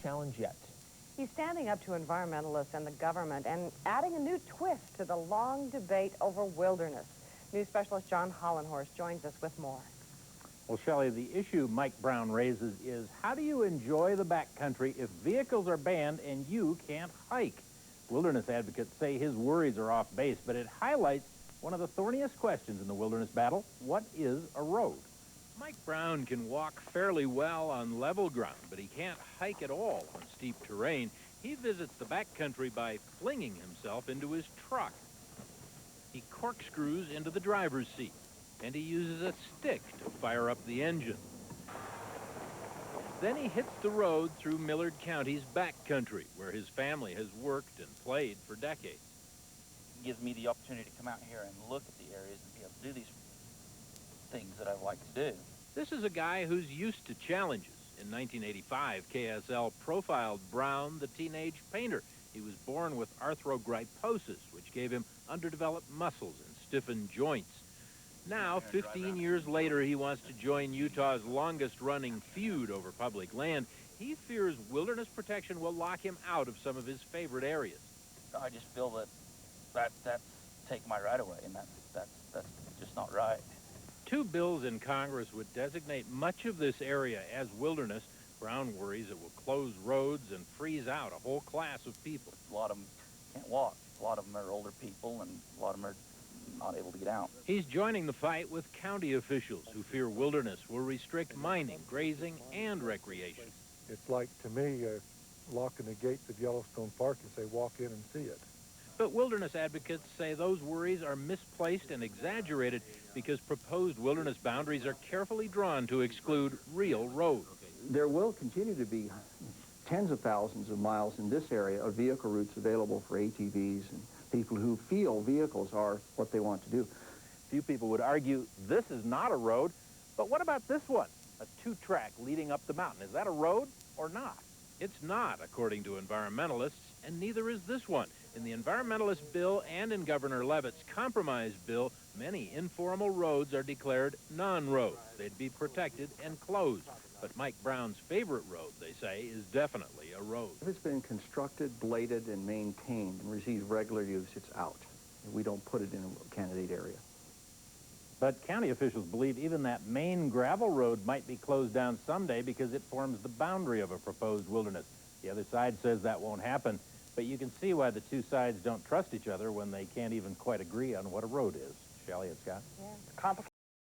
challenge yet. He's standing up to environmentalists and the government and adding a new twist to the long debate over wilderness. News specialist John Hollenhorst joins us with more. Well, Shelley, the issue Mike Brown raises is how do you enjoy the backcountry if vehicles are banned and you can't hike? Wilderness advocates say his worries are off base, but it highlights one of the thorniest questions in the wilderness battle. What is a road? Mike Brown can walk fairly well on level ground, but he can't hike at all on steep terrain. He visits the backcountry by flinging himself into his truck. He corkscrews into the driver's seat, and he uses a stick to fire up the engine. Then he hits the road through Millard County's backcountry, where his family has worked and played for decades. It gives me the opportunity to come out here and look at the areas and be able to do these things that I like to do. This is a guy who's used to challenges. In 1985, KSL profiled Brown, the teenage painter. He was born with arthrogryposis, which gave him underdeveloped muscles and stiffened joints. Now, 15 years later, he wants to join Utah's longest-running feud over public land. He fears wilderness protection will lock him out of some of his favorite areas. I just feel that's take my right away, and that's just not right. Two bills in Congress would designate much of this area as wilderness. Brown worries it will close roads and freeze out a whole class of people. A lot of them can't walk. A lot of them are older people, and a lot of them are not able to get out. He's joining the fight with county officials who fear wilderness will restrict mining, grazing, and recreation. It's like, to me, locking the gates of Yellowstone Park and say, walk in and see it. But wilderness advocates say those worries are misplaced and exaggerated because proposed wilderness boundaries are carefully drawn to exclude real roads. There will continue to be tens of thousands of miles in this area of vehicle routes available for ATVs and people who feel vehicles are what they want to do. Few people would argue this is not a road, but what about this one? A two-track leading up the mountain. Is that a road or not? It's not, according to environmentalists, and neither is this one. In the environmentalist bill and in Governor Leavitt's compromise bill, many informal roads are declared non-roads. They'd be protected and closed. But Mike Brown's favorite road, they say, is definitely a road. If it's been constructed, bladed, and maintained and receives regular use, it's out. We don't put it in a candidate area. But county officials believe even that main gravel road might be closed down someday because it forms the boundary of a proposed wilderness. The other side says that won't happen, but you can see why the two sides don't trust each other when they can't even quite agree on what a road is. Shelley and Scott? Yeah, complicated.